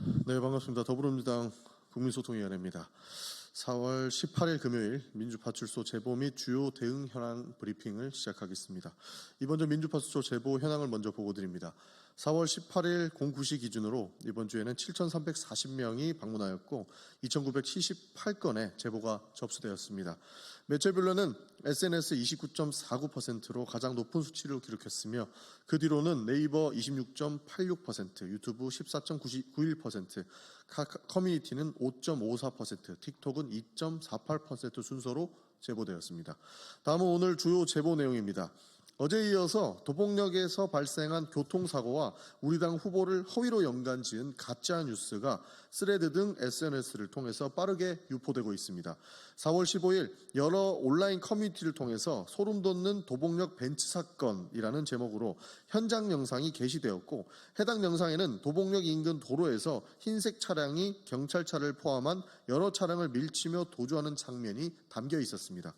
네, 반갑습니다. 더불어민주당 국민소통위원회입니다. 4월 18일 금요일 민주파출소 제보 및 주요 대응 현황 브리핑을 시작하겠습니다. 이번 주 민주파출소 제보 현황을 먼저 보고 드립니다. 4월 18일 09시 기준으로 이번 주에는 7,340명이 방문하였고 2,978건의 제보가 접수되었습니다. 매체별로는 SNS 29.49%로 가장 높은 수치를 기록했으며 그 뒤로는 네이버 26.86%, 유튜브 14.91%, 커뮤니티는 5.54%, 틱톡은 2.48% 순서로 제보되었습니다. 다음은 오늘 주요 제보 내용입니다. 어제에 이어서 도봉역에서 발생한 교통사고와 우리 당 후보를 허위로 연관지은 가짜 뉴스가 스레드 등 SNS를 통해서 빠르게 유포되고 있습니다. 4월 15일 여러 온라인 커뮤니티를 통해서 소름 돋는 도봉역 벤츠 사건이라는 제목으로 현장 영상이 게시되었고 해당 영상에는 도봉역 인근 도로에서 흰색 차량이 경찰차를 포함한 여러 차량을 밀치며 도주하는 장면이 담겨 있었습니다.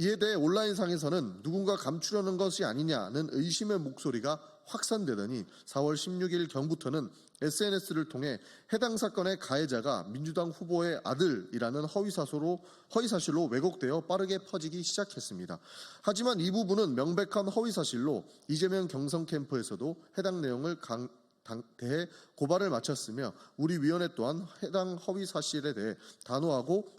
이에 대해 온라인상에서는 누군가 감추려는 것이 아니냐는 의심의 목소리가 확산되더니 4월 16일 경부터는 SNS를 통해 해당 사건의 가해자가 민주당 후보의 아들이라는 허위사실로 왜곡되어 빠르게 퍼지기 시작했습니다. 하지만 이 부분은 명백한 허위사실로 이재명 경선 캠프에서도 해당 내용을 대해 고발을 마쳤으며 우리 위원회 또한 해당 허위사실에 대해 단호하고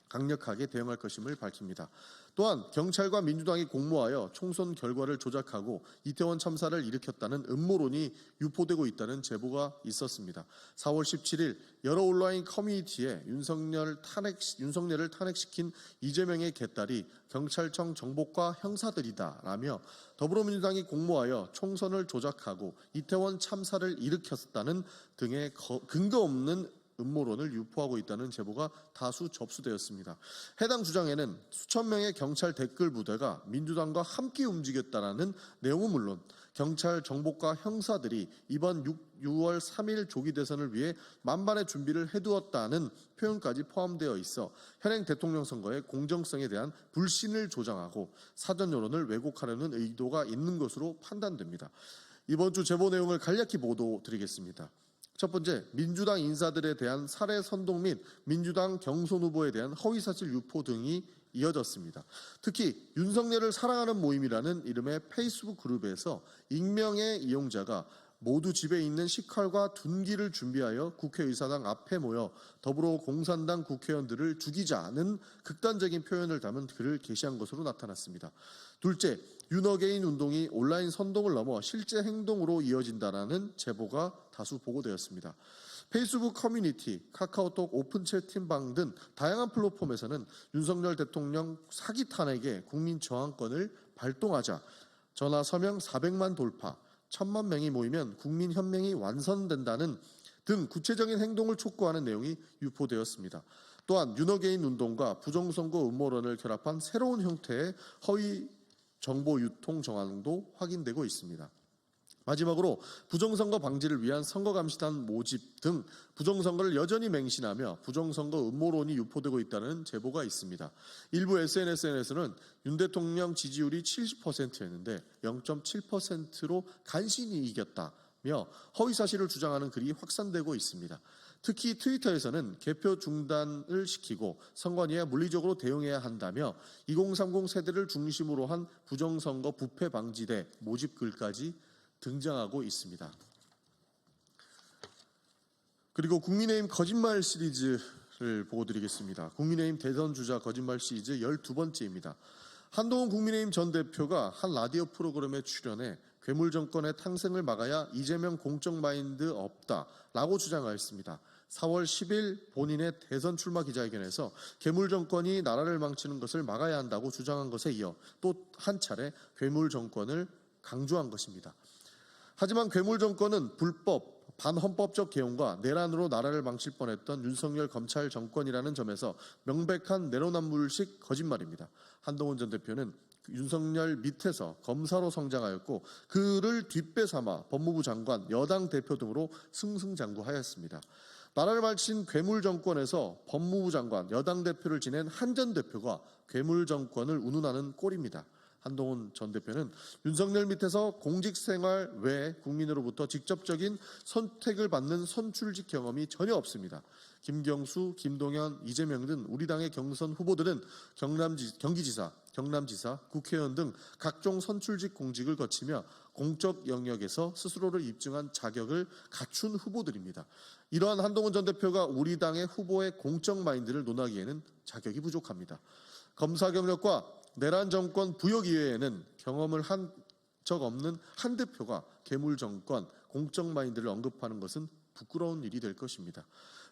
강력하게 대응할 것임을 밝힙니다. 또한 경찰과 민주당이 공모하여 총선 결과를 조작하고 이태원 참사를 일으켰다는 음모론이 유포되고 있다는 제보가 있었습니다. 4월 17일 여러 온라인 커뮤니티에 윤석열을 탄핵시킨 이재명의 개딸이 경찰청 정보과 형사들이다라며 더불어민주당이 공모하여 총선을 조작하고 이태원 참사를 일으켰다는 등의 근거 없는 음모론을 유포하고 있다는 제보가 다수 접수되었습니다. 해당 주장에는 수천 명의 경찰 댓글 부대가 민주당과 함께 움직였다라는 내용은 물론 경찰 정보과 형사들이 이번 6월 3일 조기 대선을 위해 만반의 준비를 해두었다는 표현까지 포함되어 있어 현행 대통령 선거의 공정성에 대한 불신을 조장하고 사전 여론을 왜곡하려는 의도가 있는 것으로 판단됩니다. 이번 주 제보 내용을 간략히 보도드리겠습니다. 첫 번째, 민주당 인사들에 대한 살해 선동 및 민주당 경선 후보에 대한 허위사실 유포 등이 이어졌습니다. 특히 윤석열을 사랑하는 모임이라는 이름의 페이스북 그룹에서 익명의 이용자가 모두 집에 있는 식칼과 둔기를 준비하여 국회의사당 앞에 모여 더불어공산당 국회의원들을 죽이자는 극단적인 표현을 담은 글을 게시한 것으로 나타났습니다. 둘째, 윤어게인 운동이 온라인 선동을 넘어 실제 행동으로 이어진다는 제보가 다수 보고되었습니다. 페이스북 커뮤니티, 카카오톡 오픈 채팅방 등 다양한 플랫폼에서는 윤석열 대통령 사기 탄핵에 국민 저항권을 발동하자 전화 서명 400만 돌파, 1,000만 명이 모이면 국민현명이 완성된다는 등 구체적인 행동을 촉구하는 내용이 유포되었습니다. 또한 윤어게인 운동과 부정선거 음모론을 결합한 새로운 형태의 허위 정보 유통 정황도 확인되고 있습니다. 마지막으로 부정선거 방지를 위한 선거감시단 모집 등 부정선거를 여전히 맹신하며 부정선거 음모론이 유포되고 있다는 제보가 있습니다. 일부 SNS에서는 윤 대통령 지지율이 70%였는데 0.7%로 간신히 이겼다며 허위사실을 주장하는 글이 확산되고 있습니다. 특히 트위터에서는 개표 중단을 시키고 선관위에 물리적으로 대응해야 한다며 2030 세대를 중심으로 한 부정선거 부패 방지대 모집 글까지 등장하고 있습니다. 그리고 국민의힘 거짓말 시리즈를 보고드리겠습니다. 국민의힘 대선 주자 거짓말 시리즈 12번째입니다. 한동훈 국민의힘 전 대표가 한 라디오 프로그램에 출연해 괴물 정권의 탄생을 막아야 이재명 공적 마인드 없다라고 주장하였습니다. 4월 10일 본인의 대선 출마 기자회견에서 괴물 정권이 나라를 망치는 것을 막아야 한다고 주장한 것에 이어 또 한 차례 괴물 정권을 강조한 것입니다. 하지만 괴물 정권은 불법, 반헌법적 개헌과 내란으로 나라를 망칠 뻔했던 윤석열 검찰 정권이라는 점에서 명백한 내로남불식 거짓말입니다. 한동훈 전 대표는 윤석열 밑에서 검사로 성장하였고 그를 뒷배삼아 법무부 장관, 여당 대표 등으로 승승장구하였습니다. 나라를 망친 괴물 정권에서 법무부 장관, 여당 대표를 지낸 한 전 대표가 괴물 정권을 운운하는 꼴입니다. 한동훈 전 대표는 윤석열 밑에서 공직생활 외 국민으로부터 직접적인 선택을 받는 선출직 경험이 전혀 없습니다. 김경수, 김동연, 이재명 등 우리 당의 경선 후보들은 경기지사, 경남지사, 국회의원 등 각종 선출직 공직을 거치며 공적 영역에서 스스로를 입증한 자격을 갖춘 후보들입니다. 이러한 한동훈 전 대표가 우리 당의 후보의 공적 마인드를 논하기에는 자격이 부족합니다. 검사 경력과 내란 정권 부역 이외에는 경험을 한 적 없는 한 대표가 괴물 정권, 공적 마인드를 언급하는 것은 부끄러운 일이 될 것입니다.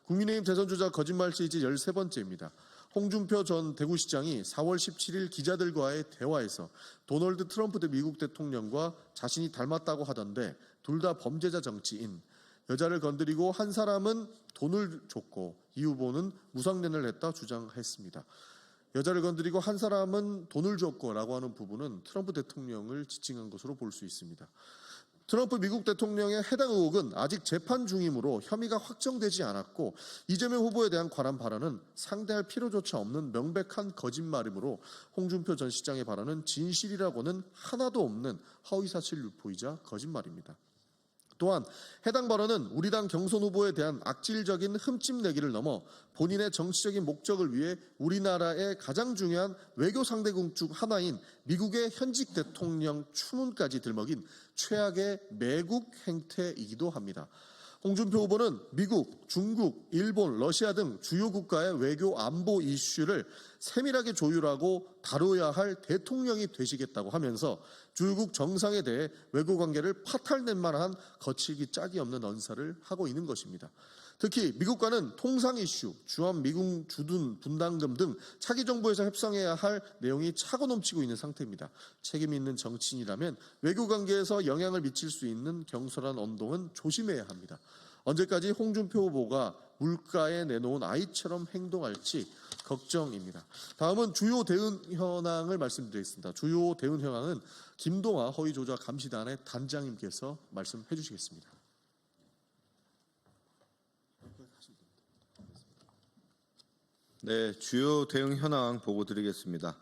국민의힘 대선주자 거짓말 시리즈 13번째입니다. 홍준표 전 대구시장이 4월 17일 기자들과의 대화에서 도널드 트럼프 미국 대통령과 자신이 닮았다고 하던데 둘 다 범죄자 정치인, 여자를 건드리고 한 사람은 돈을 줬고 이 후보는 무상련을 했다 주장했습니다. 여자를 건드리고 한 사람은 돈을 줬고라고 하는 부분은 트럼프 대통령을 지칭한 것으로 볼 수 있습니다. 트럼프 미국 대통령의 해당 의혹은 아직 재판 중이므로 혐의가 확정되지 않았고 이재명 후보에 대한 관한 발언은 상대할 필요조차 없는 명백한 거짓말이므로 홍준표 전 시장의 발언은 진실이라고는 하나도 없는 허위사실 유포이자 거짓말입니다. 또한 해당 발언은 우리 당 경선 후보에 대한 악질적인 흠집내기를 넘어 본인의 정치적인 목적을 위해 우리나라의 가장 중요한 외교 상대국 중 하나인 미국의 현직 대통령 추문까지 들먹인 최악의 매국 행태이기도 합니다. 홍준표 후보는 미국, 중국, 일본, 러시아 등 주요 국가의 외교 안보 이슈를 세밀하게 조율하고 다뤄야 할 대통령이 되시겠다고 하면서 주요국 정상에 대해 외교 관계를 파탈낼 만한 거칠기 짝이 없는 언사를 하고 있는 것입니다. 특히 미국과는 통상 이슈, 주한미군 주둔 분담금 등 차기 정부에서 협상해야 할 내용이 차고 넘치고 있는 상태입니다. 책임 있는 정치인이라면 외교 관계에서 영향을 미칠 수 있는 경솔한 언동은 조심해야 합니다. 언제까지 홍준표 후보가 물가에 내놓은 아이처럼 행동할지 걱정입니다. 다음은 주요 대응 현황을 말씀드리겠습니다. 주요 대응 현황은 김동아 허위조작 감시단의 단장님께서 말씀해 주시겠습니다. 네, 주요 대응 현황 보고 드리겠습니다.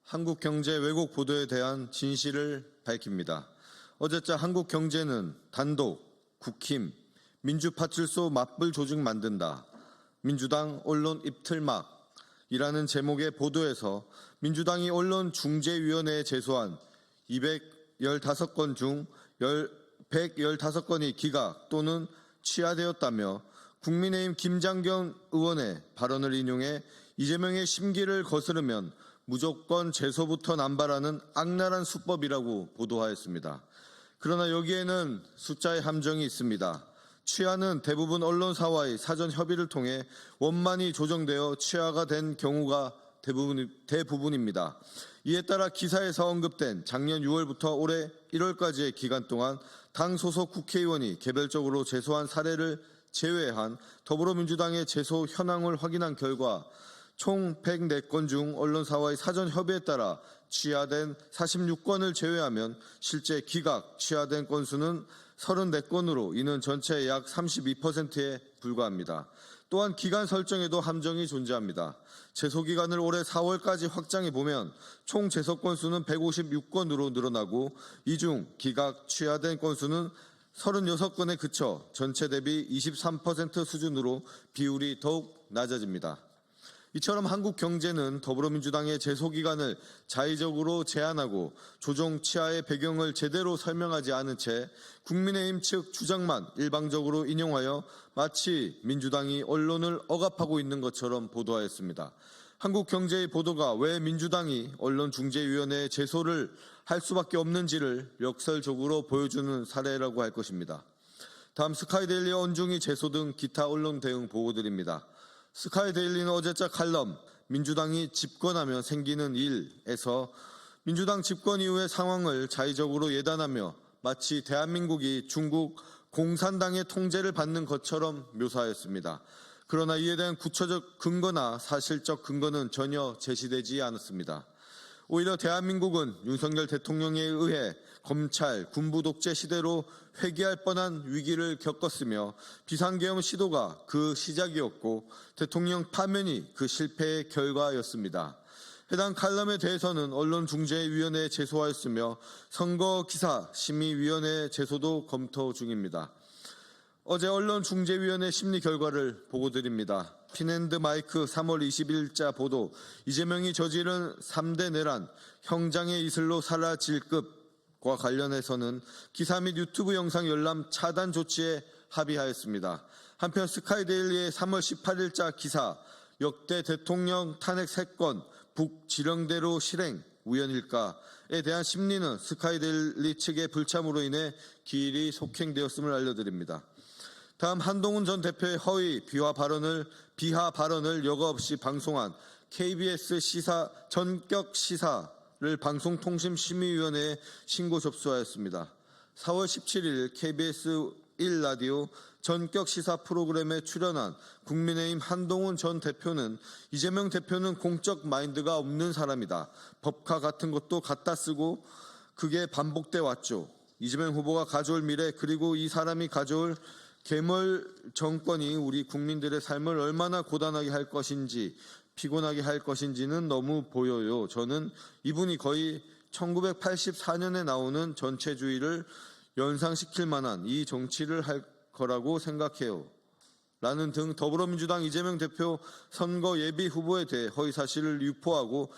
한국경제 왜곡 보도에 대한 진실을 밝힙니다. 어제자 한국경제는 단독, 국힘, 민주파출소 맞불 조직 만든다. 민주당 언론 입틀막이라는 제목의 보도에서 민주당이 언론중재위원회에 제소한 215건 중 115건이 기각 또는 취하되었다며 국민의힘 김장겸 의원의 발언을 인용해 이재명의 심기를 거스르면 무조건 제소부터 남발하는 악랄한 수법이라고 보도하였습니다. 그러나 여기에는 숫자의 함정이 있습니다. 취하는 대부분 언론사와의 사전 협의를 통해 원만히 조정되어 취하가 된 경우가 대부분입니다. 이에 따라 기사에서 언급된 작년 6월부터 올해 1월까지의 기간 동안 당 소속 국회의원이 개별적으로 제소한 사례를 제외한 더불어민주당의 제소 현황을 확인한 결과 총 104건 중 언론사와의 사전 협의에 따라 취하된 46건을 제외하면 실제 기각, 취하된 건수는 34건으로 이는 전체의 약 32%에 불과합니다. 또한 기간 설정에도 함정이 존재합니다. 제소기간을 올해 4월까지 확장해보면 총 제소 건수는 156건으로 늘어나고 이 중 기각, 취하된 건수는 36건에 그쳐 전체 대비 23% 수준으로 비율이 더욱 낮아집니다. 이처럼 한국경제는 더불어민주당의 제소기간을 자의적으로 제한하고 조정 취하의 배경을 제대로 설명하지 않은 채 국민의힘 측 주장만 일방적으로 인용하여 마치 민주당이 언론을 억압하고 있는 것처럼 보도하였습니다. 한국경제의 보도가 왜 민주당이 언론중재위원회에 제소를 할 수밖에 없는지를 역설적으로 보여주는 사례라고 할 것입니다. 다음 스카이데일리 언중이 제소 등 기타 언론 대응 보고드립니다. 스카이데일리는 어제자 칼럼 민주당이 집권하면 생기는 일에서 민주당 집권 이후의 상황을 자의적으로 예단하며 마치 대한민국이 중국 공산당의 통제를 받는 것처럼 묘사하였습니다. 그러나 이에 대한 구체적 근거나 사실적 근거는 전혀 제시되지 않았습니다. 오히려 대한민국은 윤석열 대통령에 의해 검찰, 군부 독재 시대로 회귀할 뻔한 위기를 겪었으며 비상계엄 시도가 그 시작이었고 대통령 파면이 그 실패의 결과였습니다. 해당 칼럼에 대해서는 언론중재위원회에 제소하였으며 선거기사 심의위원회 제소도 검토 중입니다. 어제 언론중재위원회 심리 결과를 보고드립니다. 핀앤드마이크 3월 20일자 보도, 이재명이 저지른 3대 내란, 형장의 이슬로 사라질급과 관련해서는 기사 및 유튜브 영상 열람 차단 조치에 합의하였습니다. 한편 스카이데일리의 3월 18일자 기사, 역대 대통령 탄핵 3건 북지령대로 실행 우연일까에 대한 심리는 스카이데일리 측의 불참으로 인해 기일이 속행되었음을 알려드립니다. 다음, 한동훈 전 대표의 허위 비하 발언을 여과 없이 방송한 KBS 전격 시사를 방송통신심의위원회에 신고 접수하였습니다. 4월 17일 KBS 1라디오 전격 시사 프로그램에 출연한 국민의힘 한동훈 전 대표는 이재명 대표는 공적 마인드가 없는 사람이다. 법카 같은 것도 갖다 쓰고 그게 반복돼 왔죠. 이재명 후보가 가져올 미래, 그리고 이 사람이 가져올 개몰 정권이 우리 국민들의 삶을 얼마나 고단하게 할 것인지, 피곤하게 할 것인지는 너무 보여요. 저는 이분이 거의 1984년에 나오는 전체주의를 연상시킬 만한 이 정치를 할 거라고 생각해요. 라는 등 더불어민주당 이재명 대표 선거 예비 후보에 대해 허위사실을 유포하고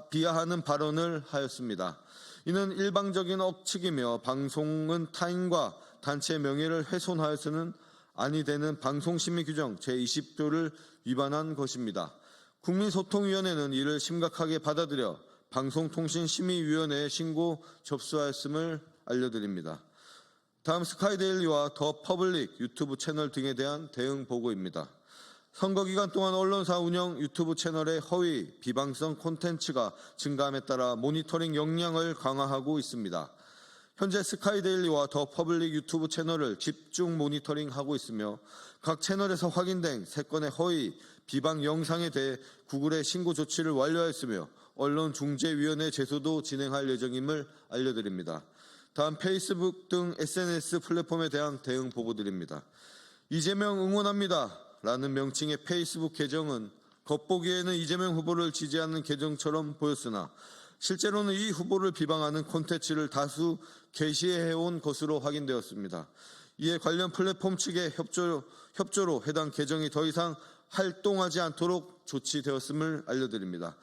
비하하는 발언을 하였습니다. 이는 일방적인 억측이며 방송은 타인과 단체의 명예를 훼손하여서는 아니 되는 방송심의규정 제20조를 위반한 것입니다. 국민소통위원회는 이를 심각하게 받아들여 방송통신심의위원회에 신고 접수하였음을 알려드립니다. 다음, 스카이데일리와 더 퍼블릭 유튜브 채널 등에 대한 대응 보고입니다. 선거 기간 동안 언론사 운영 유튜브 채널의 허위, 비방성 콘텐츠가 증가함에 따라 모니터링 역량을 강화하고 있습니다. 현재 스카이데일리와 더 퍼블릭 유튜브 채널을 집중 모니터링하고 있으며 각 채널에서 확인된 3건의 허위, 비방 영상에 대해 구글에 신고 조치를 완료하였으며 언론중재위원회 제소도 진행할 예정임을 알려드립니다. 다음, 페이스북 등 SNS 플랫폼에 대한 대응 보고드립니다. 이재명 응원합니다 라는 명칭의 페이스북 계정은 겉보기에는 이재명 후보를 지지하는 계정처럼 보였으나 실제로는 이 후보를 비방하는 콘텐츠를 다수 게시해온 것으로 확인되었습니다. 이에 관련 플랫폼 측의 협조로 해당 계정이 더 이상 활동하지 않도록 조치되었음을 알려드립니다.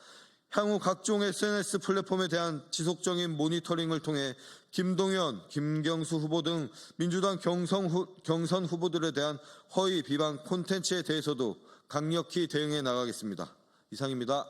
향후 각종 SNS 플랫폼에 대한 지속적인 모니터링을 통해 김동연, 김경수 후보 등 민주당 경선 후보들에 대한 허위 비방 콘텐츠에 대해서도 강력히 대응해 나가겠습니다. 이상입니다.